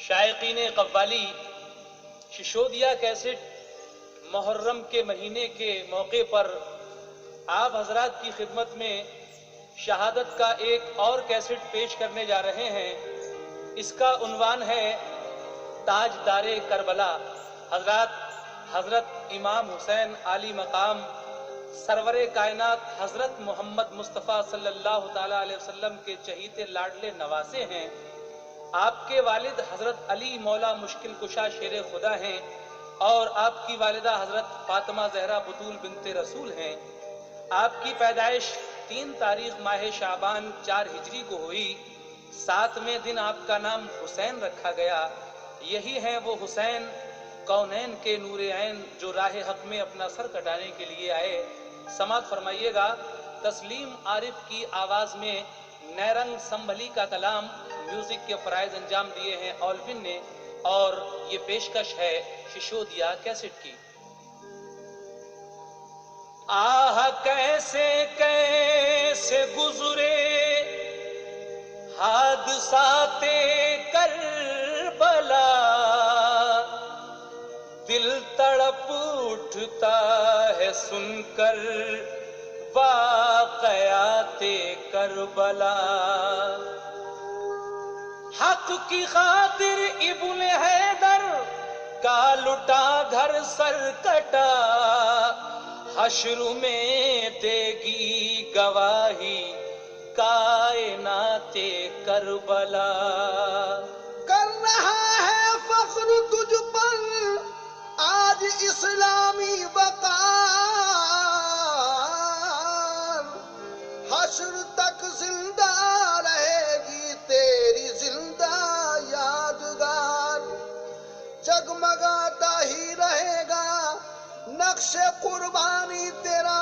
शायकीन qawwali Sisodia cassette Muharram के महीने के मौके पर आप हजरात की खिदमत में शहादत का एक और कैसेट पेश करने जा रहे हैं। इसका उन्वान है ताजदारे करबला। हजरत इमाम हुसैन आली मकाम सरवरे कायनात हजरत मोहम्मद मुस्तफ़ा सल्लल्लाहु ताला अलैहि वसल्लम के चहीते लाडले नवासे हैं। आपके वालिद हजरत अली मौला मुश्किल कुशा शेर खुदा हैं और आपकी वालिदा हजरत फातिमा जहरा बतूल बिनते रसूल हैं। आपकी पैदाइश 3 तारीख माह शाबान 4 हिजरी को हुई। 7वें दिन आपका नाम हुसैन रखा गया। यही हैं वो हुसैन कौनैन के नूरे ऐन जो राह हक में अपना सर कटाने के लिए आए। समात फरमाइएगा। तस्लीम आरिफ की आवाज में नैरंग संभली का कलाम म्यूजिक के फराइज अंजाम दिए हैं ऑलविन ने, और ये पेशकश है शिशोदिया कैसेट की। आह कैसे कैसे गुजरे हादसाते करबला, दिल तड़प उठता है सुनकर वाक़याते करबला। हक की खातिर इब्ने हैदर का लुटा घर सर कटा, हश्र में देगी गवाही कायनाते करबला। कर रहा है फख्र तुझ पर आज इस्लामी वक़ार, हश्र तक जिंदा रहेगी तेरी जिंदा यादगार। जगमगाता ही रहेगा नक्शे कुर्बानी तेरा,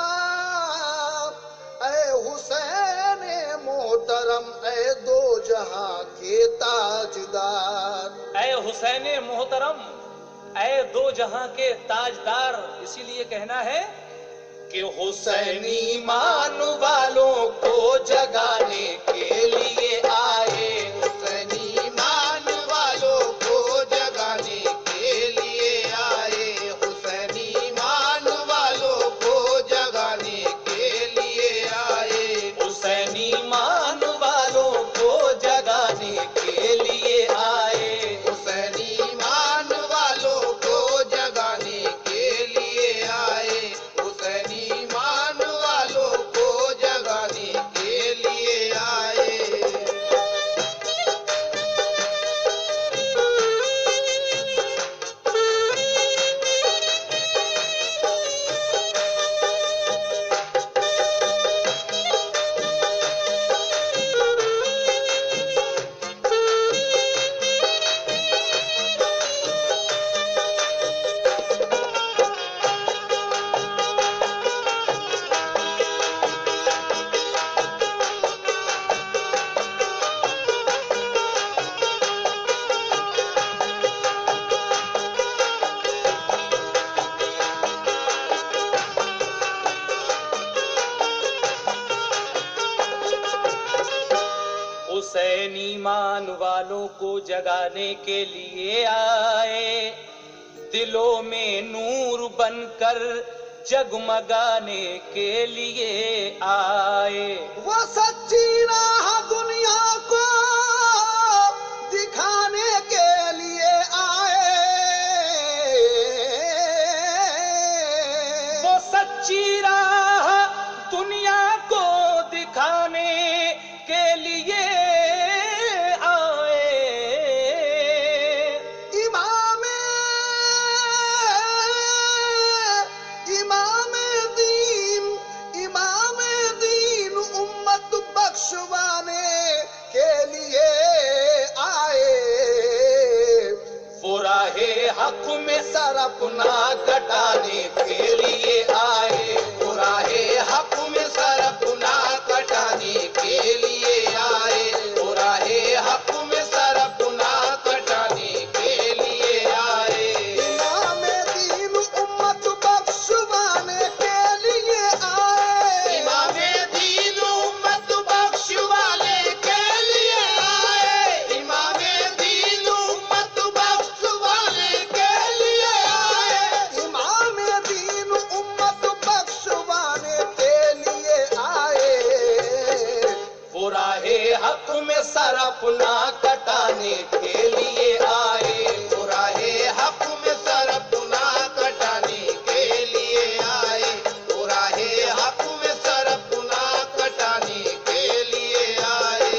ऐ हुसैन मोहतरम ऐ दो जहां के ताजदार। ऐ हुसैन मोहतरम ऐ दो जहां के ताजदार। इसीलिए कहना है कि हुसैनी मान वालों को जगाने के लिए आए, हुसैनी मान वालों को जगाने के लिए आए, हुसैनी मान वालों को जगाने के लिए आए, हुसैनी मान वालों को जगाने के लिए आए, हुसैनी मान वालों को जगाने के लिए आए, हुसैनी मान वालों को जगाने के लिए आए। हुसैनी मान वालों को जगाने के लिए आए, दिलों में नूर बनकर जगमगाने के लिए आए। वो सच्ची राह दुनिया को दिखाने के लिए आए, वो सच्ची राह दुनिया को दिखाने के लिए आए। इमाम दीन उम्मत बख्शवाने के लिए आए। वो राहे हक में सर अपना कटाने के लिए आए, वो राहे हक में सर अपना कटाने के लिए आए, वो राहे हक में सर अपना कटाने के लिए आए। इमाम दीन उम्मत बख्शवाने के लिए आए, इमाम दीन उम्मत बख्शवाने के लिए आए, इमाम दीन उम्मत अपना कटाने के लिए आए, वो राहे हक में सर अपना कटाने के लिए आए, वो राहे हक में सर अपना कटाने के लिए आए।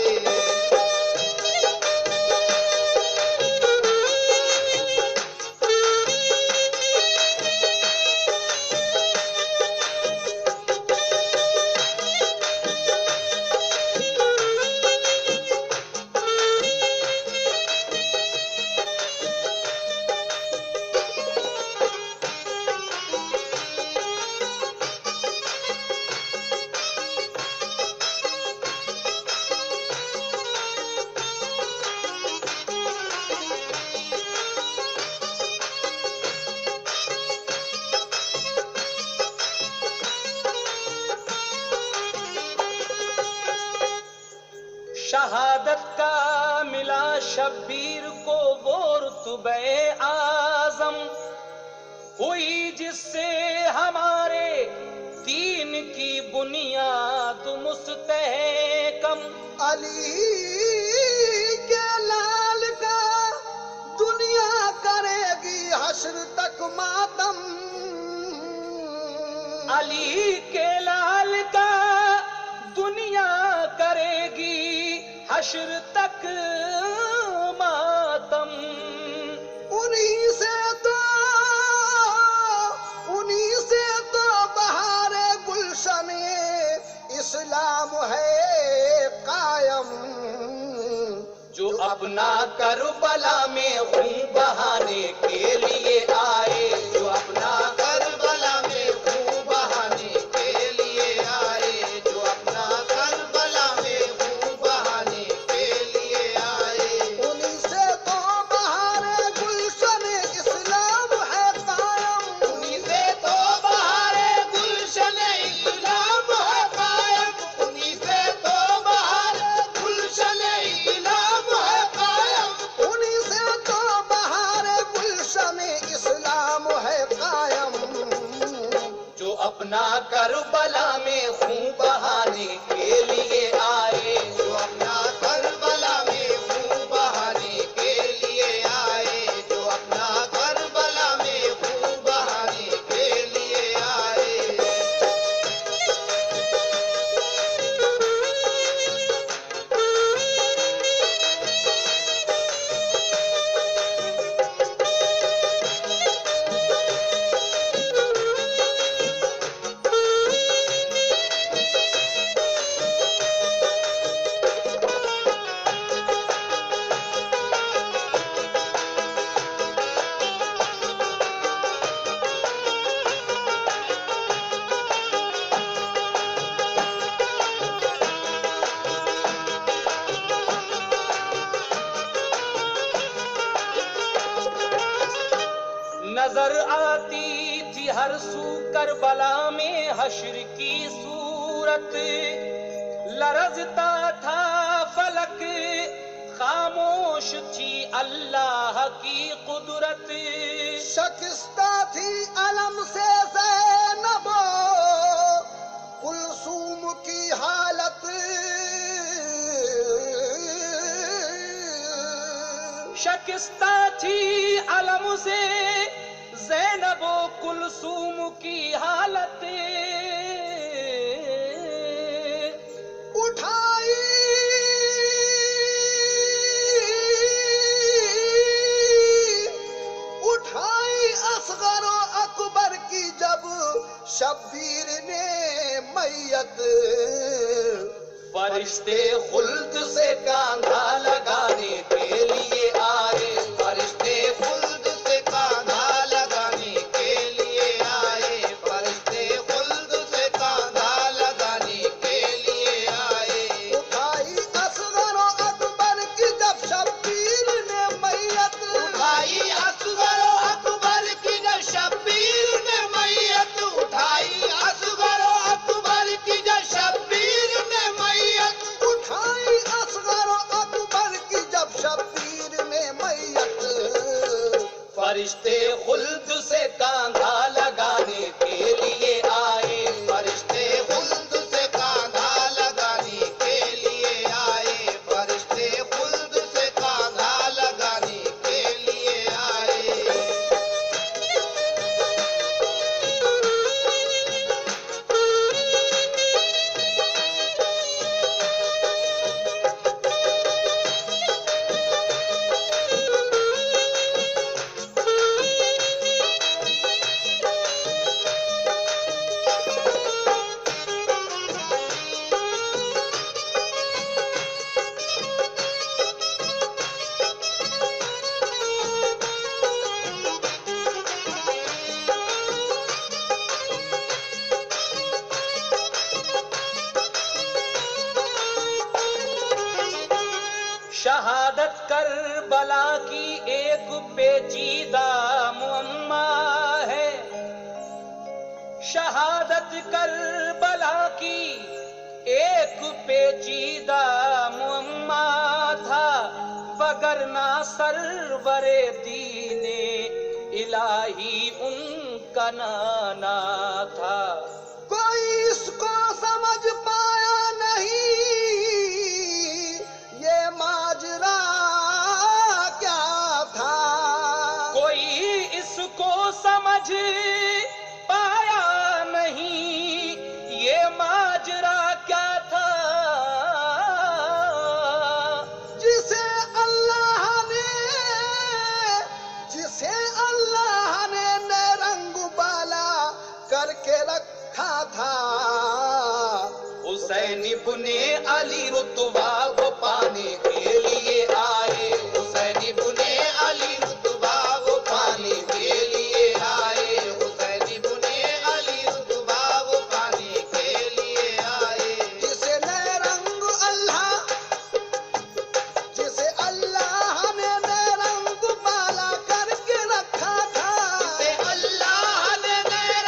शहादत का मिला शब्बीर को वो रुतबे आजम, हुई जिससे हमारे दीन की बुनियाद मुस्तहकम। अली के लाल का दुनिया करेगी हश्र तक मातम। अली के लाल का दुनिया करेगी हश्र तक मातम। उन्हीं से तो बहारे गुलशन इस्लाम है कायम। जो अपना करबला में खून बहाने के लिए आए, जो अपना करबला में खून बहाने के लिए आए, जो अपना करबला में खून बहाने के लिए आए। उन्हीं से तो बहारे गुलशन इस्लाम है कायम। उन्हीं से तो बहारे गुलशन इस्लाम है कायम, उन्हीं से तो बहारे गुलशन इस्लाम है कायम। उन्हीं से तो बहारे गुलशन इस्लाम है कायम। जो अपना करबला में खून बहाने के लिए आए, जो अपना करबला में खून बहाने के लिए आए, जो अपना करबला में खून बहाने के लिए आए। नजर आती थी हर सू करबला में हश्र की सूरत, लरजता था फलक, खामोश थी अल्लाह की कुदरत। शकिस्ता थी अलम से ज़ैनबो कुलसूम की हालत। शकिस्ता थी अलम से ज़ैनबो कुलसूम की हालत। उठाई असगर अकबर की जब शब्बीर ने मैयत। फरिश्ते खुल्द से कांधा लगाने के लिए आए, फरिश्ते खुल्द से कांधा लगाने के लिए आए, फरिश्ते खुल्द से कांधा लगाने के लिए आए। उठाई असगर अकबर की जब शब्बीर ने मैयत। उठाई असगर अकबर की जब शब्बीर ने मैयत, उठाई असगर अकबर की जब शब्बीर ने मैयत। उठाई असगर अकबर की जब शब्बीर सरवरे दीने इलाही उनका नाना था। कोई इसको समझ पाया नहीं ये माजरा क्या था। कोई इसको समझ पाया नहीं ये माजरा क्या था। जिसे अल्लाह ने रंग बाला करके रखा था। हुसैन इब्ने अली रुतबा वो पाने के लिए आए। हुसैन इब्ने अली रुतबा वो पाने के लिए आए। हुसैन इब्ने अली रुतबा वो पाने के लिए आए। जिसे अल्लाह ने रंग बाला करके रखा था। जिसे अल्लाह ने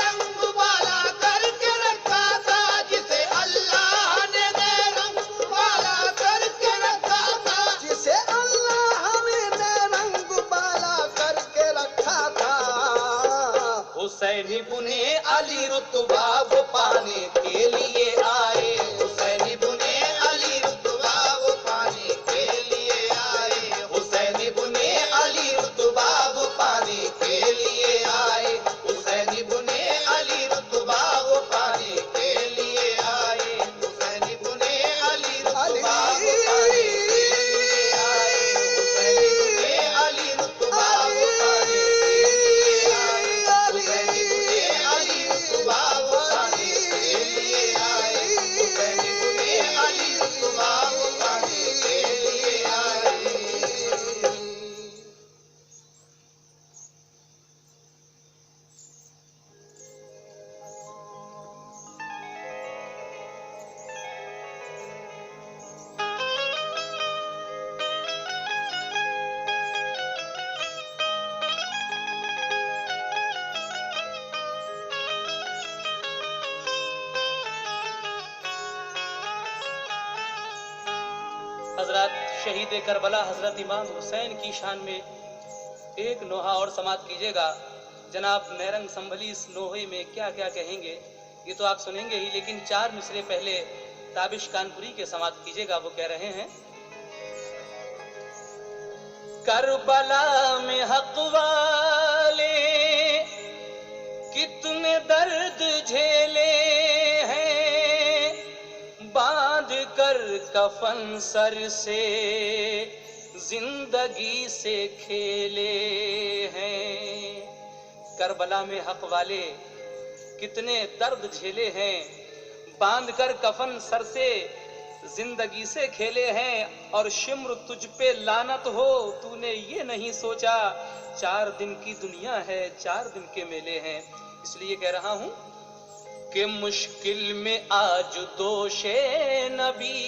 रंग बाला करके रखा था। जिसे अल्लाह ने रंग बाला करके रखा था। जिसे अल्लाह ने रंग बाला करके रखा था। हुसैन इब्ने अली रुतबा वो पाने के लिए आए। हुसैन इब्ने अली रुतबा वो पाने के लिए आए। हुसैन इब्ने अली रुतबा वो पाने के लिए आए। हुसैन इब्ने अली रुतबा वो पाने के लिए आए। हुसैन इब्ने अली रुतबा वो पाने के लिए आए। हुसैन इब्ने अली रुतबा वो पाने के लिए आए। हुसैन इब्ने अली रुतबा वो पाने के लिए आए। हुसैन इब्ने अली रुतबा वो पाने के लिए आए। हजरत शहीद करबला हजरत इमाम हुसैन की शान में एक नोहा और समाप्त कीजिएगा। जनाब नैरंग संभली इस नोहे में क्या क्या कहेंगे ये तो आप सुनेंगे ही, लेकिन 4 मिसरे पहले ताबिश कानपुरी के समाप्त कीजिएगा। वो कह रहे हैं, करबला में हक वाले कितने दर्द झेले हैं, बांध कर कफन सर से जिंदगी से खेले हैं। करबला में हक वाले कितने दर्द झेले हैं, बांध कर कफन सर से जिंदगी से खेले हैं। और शिम्र तुझ पे लानत हो, तूने ये नहीं सोचा 4 दिन की दुनिया है, 4 दिन के मेले हैं। इसलिए कह रहा हूं कि मुश्किल में आज दोषे नबी,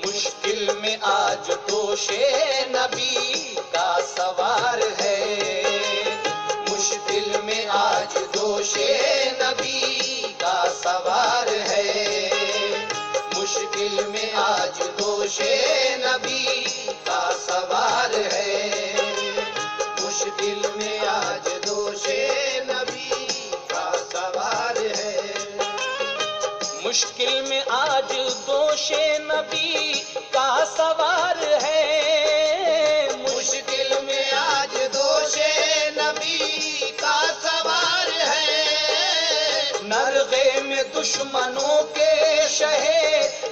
मुश्किल में आज दोषे नबी का सवार है। मुश्किल में आज दोषे नबी का सवार है। मुश्किल में आज दोषे नबी का सवार है। मुश्किल में आज दोषे नबी का सवार है। मुश्किल में आज दोषे नबी का सवार है। मुश्किल में आज दोषे नबी का सवार है। नरगे में दुश्मनों के शहे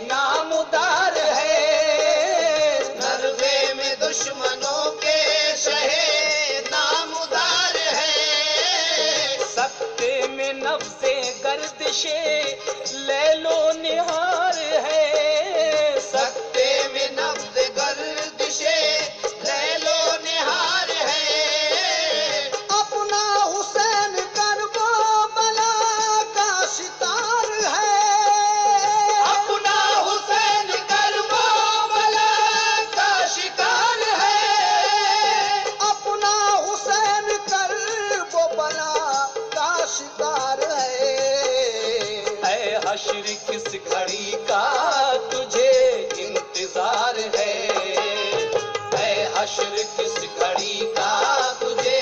नामुदार है। नरगे में दुश्मनों के शहे नामुदार है। सत्ते में नफ्से गर्दिशे लैलो निहार है। सत्ते में नफ्स गर्दिशे लैलो निहार है। अपना हुसैन करबो बला का शिकार है। अपना हुसैन करबो बला का शिकार है। अपना हुसैन करबो बला हश्र किस घड़ी का तुझे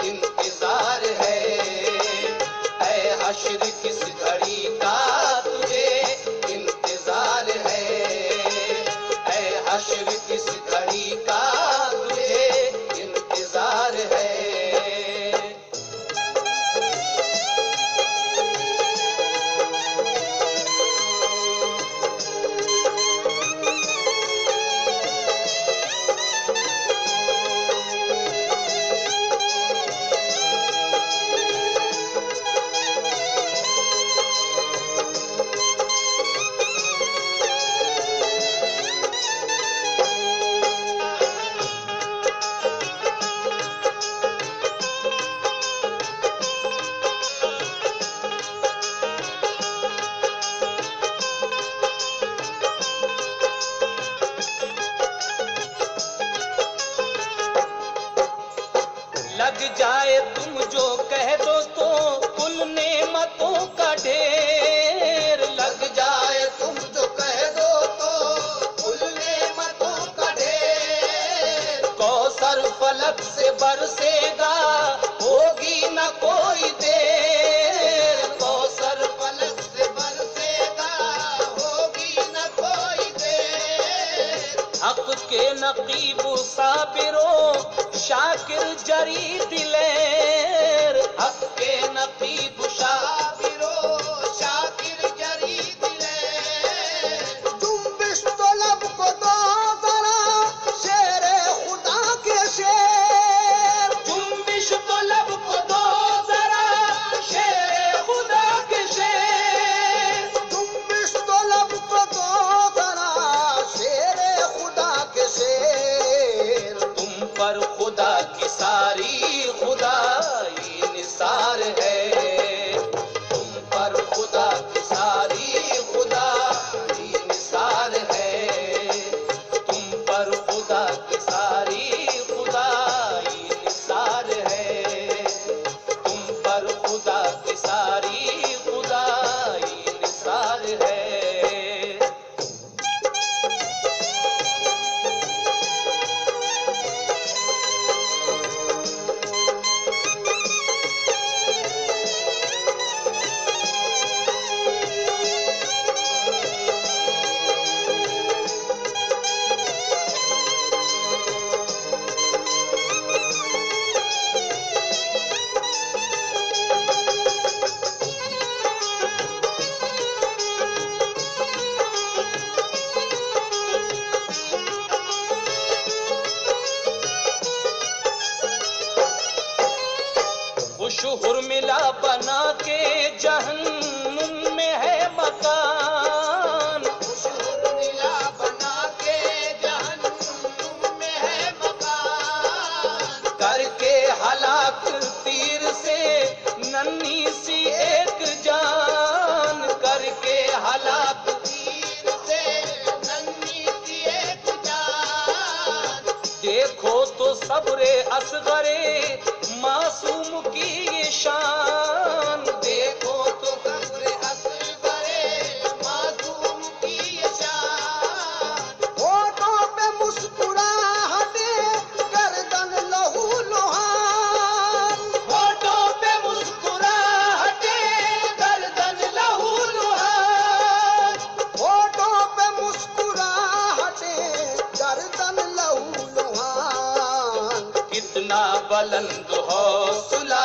इंतजार है, ऐ हश्र किस घड़ी का तुझे इंतजार है, ऐ हश्र किस घड़ी का तुझे इंतजार है। लग जाए तुम जो कह दो तो कुल नेमतों का ढेर, लग जाए तुम जो कह दो तो कुल नेमतों का ढेर, कौसर फलक से बरसेगा होगी न कोई देर, कौसर फलक से बरसेगा होगी न कोई देर, हक के नकीब साबिरो शाकिर जरी दिलेर, हक के नकीब शाबिरो शाकिर जरी दिले, जुम्बिश तो लब को दो जरा शेर खुदा के शेर, जुम्बिश तो लब को दो जरा शेर खुदा के शेर, जुम्बिश तो लब को दो जरा शेर खुदा के शेर। तुम पर खुदा की सारी खुदाई निसार है, तुम पर खुदा की सारी खुदाई निसार है, तुम पर खुदा की सारी खुदाई निसार है, तुम पर खुदा की सारी खुदाई निसार है। खुशहुर मिला बना के जहन्नुम में है मकान, खुशुर्मिला बना के जहन्नुम में है मकान, करके हलाक तीर से नन्ही सी एक जान, करके हलाक तीर से नन्ही सी एक जान, देखो तो सब्रे असगरे मासूम की ये शान, देखो तो सब्र असगरे मासूम की ये शान, होठों पे मुस्कुराहटे गर्दन लहू लुहान, होठों पे मुस्कुराहटे गर्दन लहू लुहान, होठों पे मुस्कुराहटे गर्दन लहू लुहान। कितना बुलंद हौसला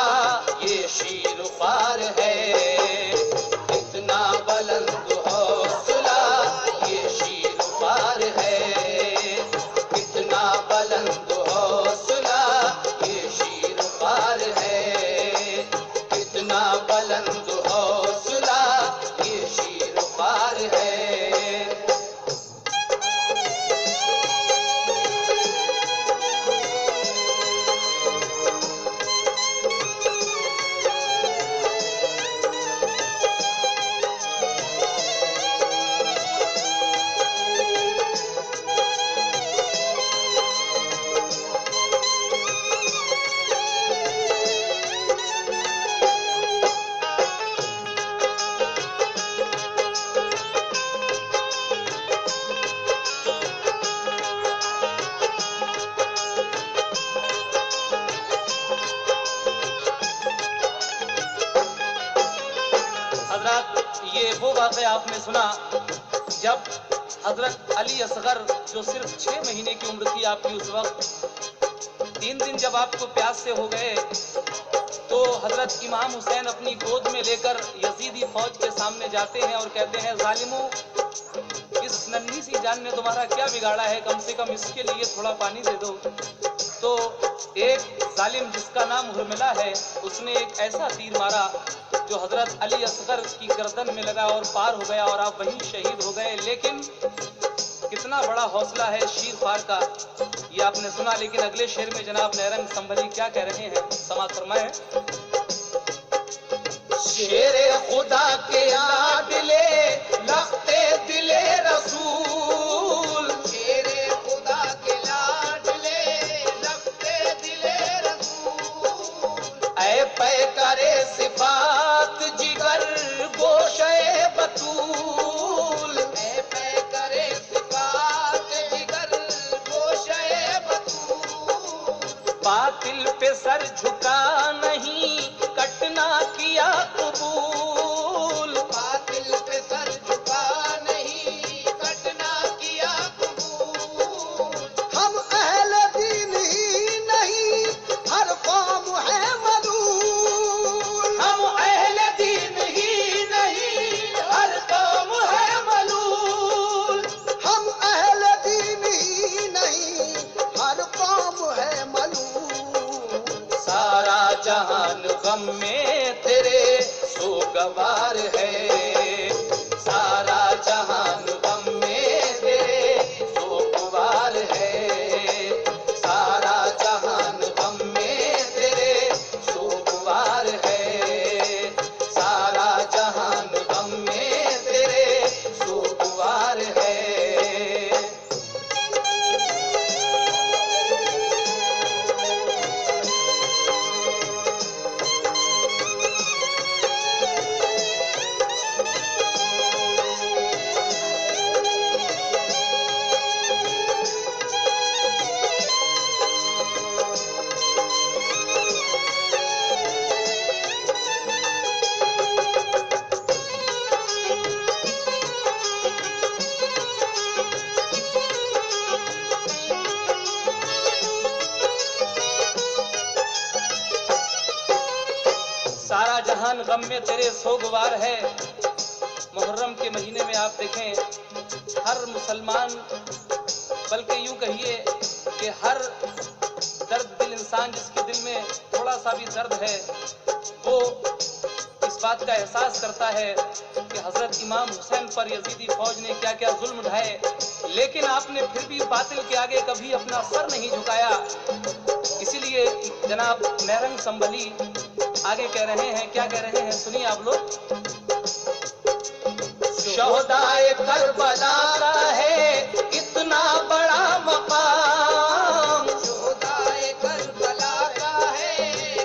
ये शीर ख्वार है, कितना बुलंद हौसला ये शीर ख्वार है, कितना बुलंद हौसला ये शीर ख्वार है, कितना बुलंद हौसला ये शीर ख्वार है। वाक़या आपने सुना, जब हजरत अली असगर जो सिर्फ 6 महीने की उम्र थी आपकी उस वक्त, 3 दिन जब आपको प्यास से हो गए तो हजरत इमाम हुसैन अपनी गोद में लेकर यजीदी फौज के सामने जाते हैं और कहते हैं, जालिमों, इस नन्ही सी जान ने तुम्हारा क्या बिगाड़ा है, कम से कम इसके लिए थोड़ा पानी दे दो। तो एक जालिम जिसका नाम हुरमिला है, उसने एक ऐसा तीर मारा जो हजरत अली असगर की गर्दन में लगा और पार हो गया और आप वहीं शहीद हो गए। लेकिन कितना बड़ा हौसला है शीर फार का, ये आपने सुना। लेकिन अगले शेर में जनाब नैरंग संभली क्या कह रहे हैं, समाअत फरमाएं। शेरे खुदा के लाडले लखते दिले रसूल, शेरे खुदा के लाडले लखते दिले रसूल, ऐ पैकरे सिफात जिगर गोशे बतूल, ऐ पैकरे सिफात जिगर गोशे बतूल, बातिल पे सर झुका नहीं, कटना किया कबूल, बातिल पे सर झुका नहीं, कटना किया कबूल, हम अहले दीन ही नहीं, हर कौम है मलूल, हम अहले दीन ही नहीं, हर कौम है मलूल, हम अहले दीन ही नहीं, हर कौम है मलूल। सारा जहान गम में तेरे सोगवार है, सारा जहान गम में तेरे सोगवार है, सारा जहान गम में तेरे सोगवार है, सारा जहान गम में तेरे सोगवार है। सारा जहान गम में तेरे सोगवार है। मुहर्रम के महीने में आप देखें, हर मुसलमान, बल्कि यूं कहिए कि हर दर्द दिल इंसान जिसके दिल में थोड़ा सा भी दर्द है, वो इस बात का एहसास करता है कि हजरत इमाम हुसैन पर यजीदी फौज ने क्या क्या जुल्म उठाए, लेकिन आपने फिर भी बातिल के आगे कभी अपना सर नहीं झुकाया। इसीलिए जनाब नैरंग संभली आगे कह रहे हैं, क्या कह रहे हैं, सुनिए आप लोग। शोहदाए करबला का है इतना बड़ा मकाम, शोहदाए करबला का है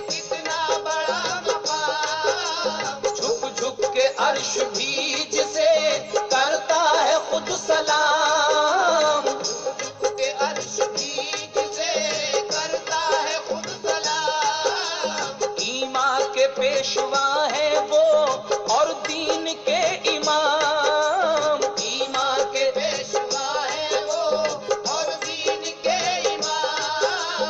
कितना बड़ा मकाम, झुक झुक के अर्श भी जिसे करता है खुद सलाम, झुक झुक के अर्श भी जिसे करता है खुद सलाम, ईमा के पेशवा है वो और दीन के इमाम, ईमा के पेशवा है वो और दीन के इमाम,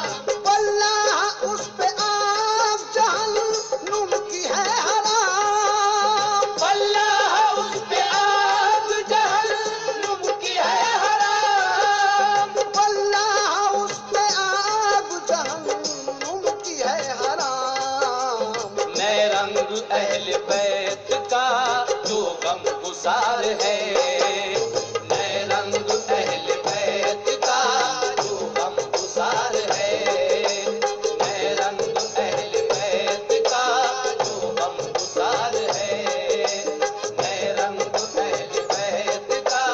वल्लाह उस पे आग जहन्नुम की है हराम, वल्लाह उस पे आग जहन्नुम की है हराम, वल्लाह उस पे आग जहन्नुम की है हराम। मैं रंग अहल बैत का जो गम गुसार है, मैं रंग अहल बैत का जो गम गुसार है, मैं रंग अहल बैत का जो गम गुसार है, मैं रंग अहल बैत का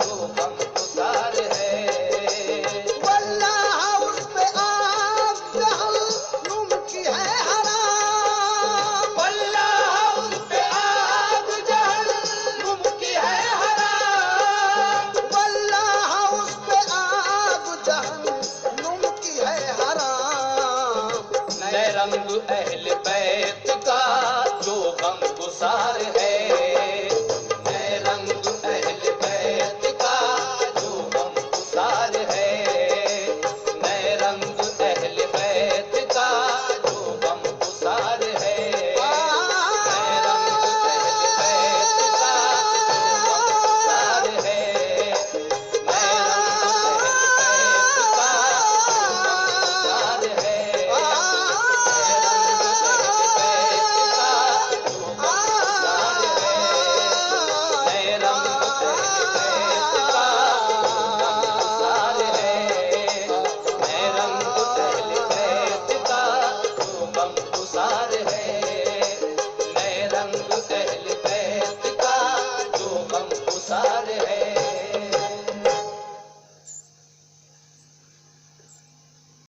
जो गम गुसार है, वल्लाह उस पे आग जहन्नुम की है हराम, वल्लाह उस पे आग जहन्नुम की है हराम, वल्लाह उस पे आग जहन्नुम की है हराम। मैं रंग अहल बैत का जो गम गुसार